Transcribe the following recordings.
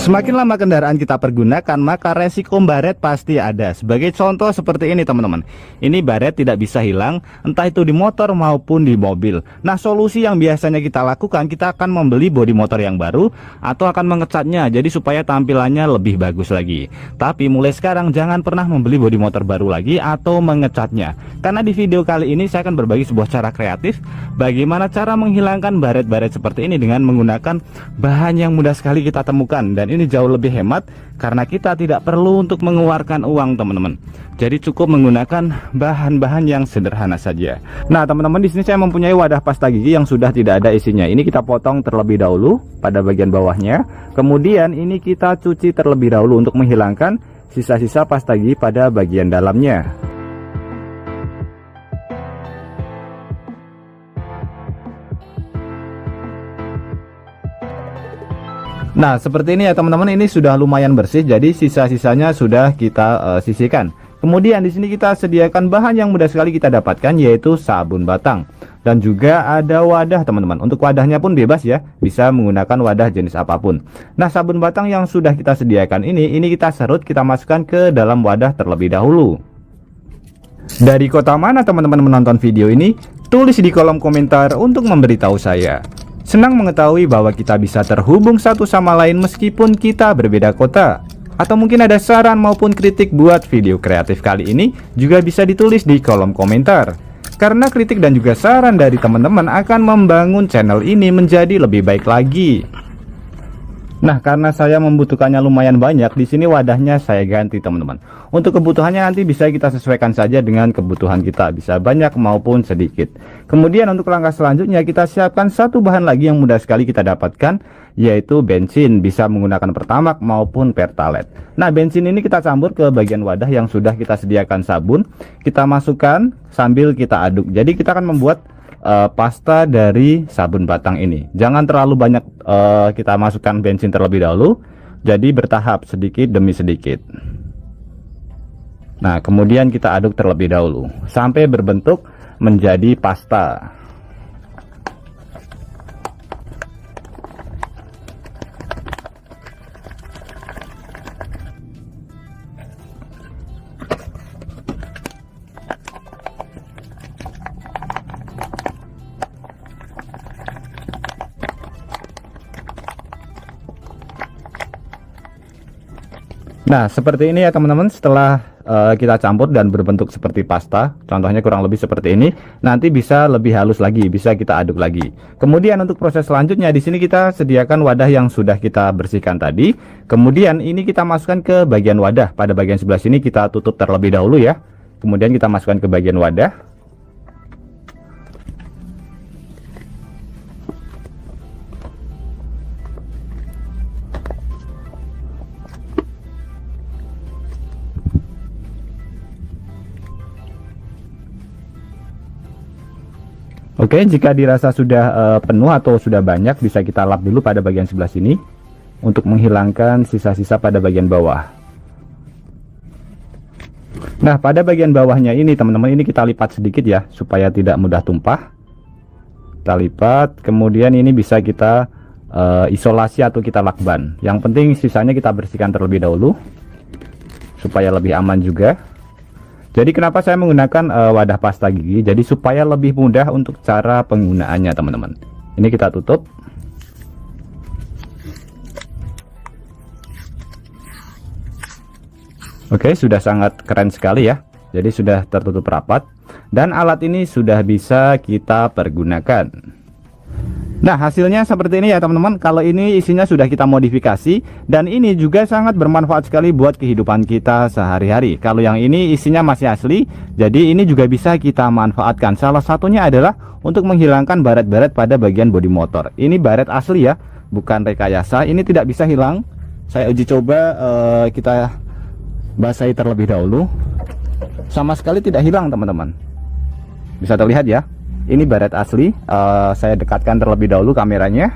Semakin lama kendaraan kita pergunakan, maka resiko baret pasti ada. Sebagai contoh seperti ini teman-teman. Ini baret tidak bisa hilang, entah itu di motor maupun di mobil. Nah, solusi yang biasanya kita lakukan, kita akan membeli bodi motor yang baru atau akan mengecatnya, jadi supaya tampilannya lebih bagus lagi. Tapi mulai sekarang jangan pernah membeli bodi motor baru lagi atau mengecatnya. Karena di video kali ini saya akan berbagi sebuah cara kreatif bagaimana cara menghilangkan baret-baret seperti ini dengan menggunakan bahan yang mudah sekali kita temukan. Dan ini jauh lebih hemat karena kita tidak perlu untuk mengeluarkan uang teman-teman. Jadi cukup menggunakan bahan-bahan yang sederhana saja. Nah teman-teman, di sini saya mempunyai wadah pasta gigi yang sudah tidak ada isinya. Ini kita potong terlebih dahulu pada bagian bawahnya. Kemudian ini kita cuci terlebih dahulu untuk menghilangkan sisa-sisa pasta gigi pada bagian dalamnya. Nah seperti ini ya teman-teman, ini sudah lumayan bersih, jadi sisa-sisanya sudah kita sisihkan. Kemudian di sini kita sediakan bahan yang mudah sekali kita dapatkan, yaitu sabun batang. Dan juga ada wadah teman-teman. Untuk wadahnya pun bebas ya, bisa menggunakan wadah jenis apapun. Nah sabun batang yang sudah kita sediakan ini kita serut, kita masukkan ke dalam wadah terlebih dahulu. Dari kota mana teman-teman menonton video ini? Tulis di kolom komentar untuk memberitahu saya. Senang mengetahui bahwa kita bisa terhubung satu sama lain meskipun kita berbeda kota. Atau mungkin ada saran maupun kritik buat video kreatif kali ini juga bisa ditulis di kolom komentar. Karena kritik dan juga saran dari teman-teman akan membangun channel ini menjadi lebih baik lagi. Nah, karena saya membutuhkannya lumayan banyak, di sini wadahnya saya ganti teman-teman. Untuk kebutuhannya nanti bisa kita sesuaikan saja dengan kebutuhan kita, bisa banyak maupun sedikit. Kemudian untuk langkah selanjutnya kita siapkan satu bahan lagi yang mudah sekali kita dapatkan, yaitu bensin, bisa menggunakan Pertamax maupun Pertalite. Nah, bensin ini kita campur ke bagian wadah yang sudah kita sediakan sabun, kita masukkan sambil kita aduk. Jadi kita akan membuat pasta dari sabun batang ini. Jangan terlalu banyak kita masukkan bensin terlebih dahulu, jadi bertahap sedikit demi sedikit. Nah kemudian kita aduk terlebih dahulu sampai berbentuk menjadi pasta. Nah seperti ini ya teman-teman, setelah kita campur dan berbentuk seperti pasta, contohnya kurang lebih seperti ini, nanti bisa lebih halus lagi, bisa kita aduk lagi. Kemudian untuk proses selanjutnya, di sini kita sediakan wadah yang sudah kita bersihkan tadi. Kemudian ini kita masukkan ke bagian wadah, pada bagian sebelah sini kita tutup terlebih dahulu ya. Kemudian kita masukkan ke bagian wadah. Oke, jika dirasa sudah penuh atau sudah banyak, bisa kita lap dulu pada bagian sebelah sini untuk menghilangkan sisa-sisa pada bagian bawah. Nah, pada bagian bawahnya ini teman-teman, ini kita lipat sedikit ya, supaya tidak mudah tumpah. Kita lipat, kemudian ini bisa kita isolasi atau kita lakban. Yang penting sisanya kita bersihkan terlebih dahulu, supaya lebih aman juga. Jadi kenapa saya menggunakan wadah pasta gigi? Jadi supaya lebih mudah untuk cara penggunaannya teman-teman. Ini kita tutup. Oke, sudah sangat keren sekali ya. Jadi sudah tertutup rapat. Dan alat ini sudah bisa kita pergunakan. Nah hasilnya seperti ini ya teman-teman. Kalau ini isinya sudah kita modifikasi, dan ini juga sangat bermanfaat sekali buat kehidupan kita sehari-hari. Kalau yang ini isinya masih asli, jadi ini juga bisa kita manfaatkan. Salah satunya adalah untuk menghilangkan baret-baret pada bagian bodi motor. Ini baret asli ya, bukan rekayasa. Ini tidak bisa hilang. Saya uji coba, kita basahi terlebih dahulu. Sama sekali tidak hilang teman-teman. Bisa terlihat ya, ini baret asli. Saya dekatkan terlebih dahulu kameranya.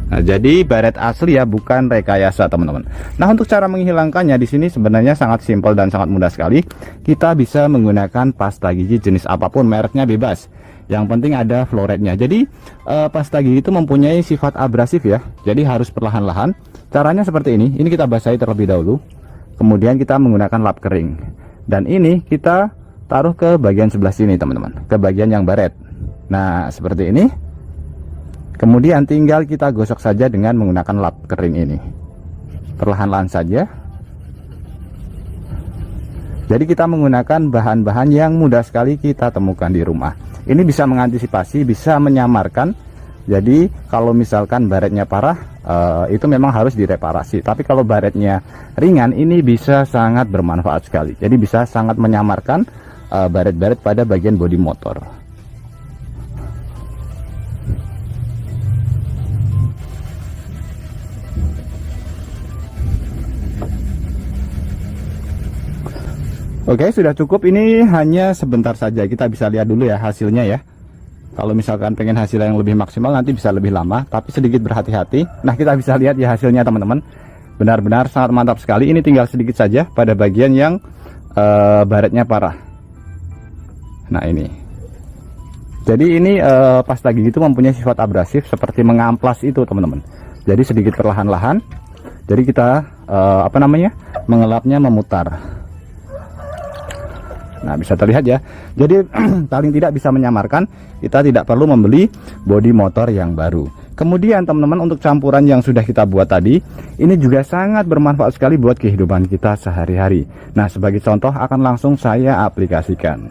Nah, jadi baret asli ya, bukan rekayasa teman-teman. Nah, untuk cara menghilangkannya di sini sebenarnya sangat simpel dan sangat mudah sekali. Kita bisa menggunakan pasta gigi jenis apapun, mereknya bebas. Yang penting ada fluoride-nya. Jadi pasta gigi itu mempunyai sifat abrasif ya. Jadi harus perlahan-lahan. Caranya seperti ini. Ini kita basahi terlebih dahulu. Kemudian kita menggunakan lap kering. Dan ini kita taruh ke bagian sebelah sini teman-teman. Ke bagian yang baret. Nah seperti ini. Kemudian tinggal kita gosok saja dengan menggunakan lap kering ini. Perlahan-lahan saja. Jadi kita menggunakan bahan-bahan yang mudah sekali kita temukan di rumah. Ini bisa mengantisipasi, bisa menyamarkan. Jadi kalau misalkan baretnya parah, itu memang harus direparasi. Tapi kalau baretnya ringan, ini bisa sangat bermanfaat sekali. Jadi bisa sangat menyamarkan baret-baret pada bagian bodi motor. Oke, sudah cukup. Ini hanya sebentar saja. Kita bisa lihat dulu ya hasilnya ya. Kalau misalkan pengen hasil yang lebih maksimal nanti bisa lebih lama, tapi sedikit berhati-hati. Nah, kita bisa lihat ya hasilnya teman-teman. Benar-benar sangat mantap sekali. Ini tinggal sedikit saja pada bagian yang baretnya parah. Nah, ini. Jadi ini pasta gigi itu mempunyai sifat abrasif seperti mengamplas itu teman-teman. Jadi sedikit perlahan-lahan. Jadi kita mengelapnya memutar. Nah bisa terlihat ya. Jadi paling tidak bisa menyamarkan. Kita tidak perlu membeli bodi motor yang baru. Kemudian teman-teman, untuk campuran yang sudah kita buat tadi, ini juga sangat bermanfaat sekali buat kehidupan kita sehari-hari. Nah sebagai contoh akan langsung saya aplikasikan.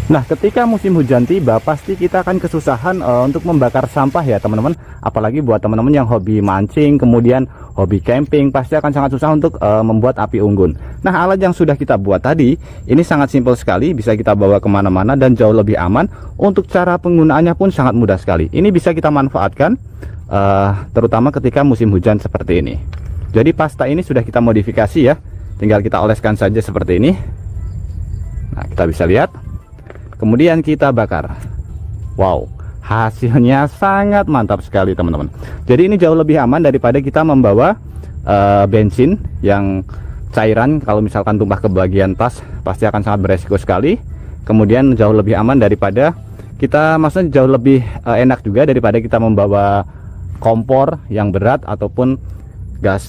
Nah ketika musim hujan tiba, pasti kita akan kesusahan untuk membakar sampah ya teman-teman. Apalagi buat teman-teman yang hobi mancing, kemudian hobi camping, pasti akan sangat susah untuk membuat api unggun. Nah alat yang sudah kita buat tadi, ini sangat simpel sekali, bisa kita bawa kemana-mana dan jauh lebih aman. Untuk cara penggunaannya pun sangat mudah sekali. Ini bisa kita manfaatkan terutama ketika musim hujan seperti ini. Jadi pasta ini sudah kita modifikasi ya, tinggal kita oleskan saja seperti ini. Nah kita bisa lihat. Kemudian kita bakar. Wow, hasilnya sangat mantap sekali teman-teman. Jadi ini jauh lebih aman daripada kita membawa bensin yang cairan. Kalau misalkan tumpah ke bagian tas, pasti akan sangat beresiko sekali. Kemudian jauh lebih aman daripada kita, maksudnya jauh lebih enak juga daripada kita membawa kompor yang berat ataupun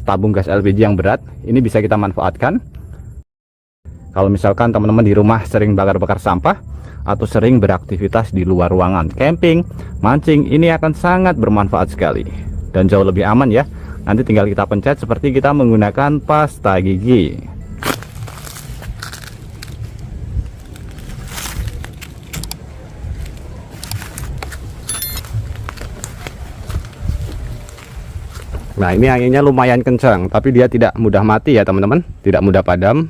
tabung gas LPG yang berat. Ini bisa kita manfaatkan. Kalau misalkan teman-teman di rumah sering bakar-bakar sampah atau sering beraktivitas di luar ruangan, camping, mancing, ini akan sangat bermanfaat sekali dan jauh lebih aman ya. Nanti tinggal kita pencet seperti kita menggunakan pasta gigi. Nah ini anginnya lumayan kencang, tapi dia tidak mudah mati ya teman-teman, tidak mudah padam.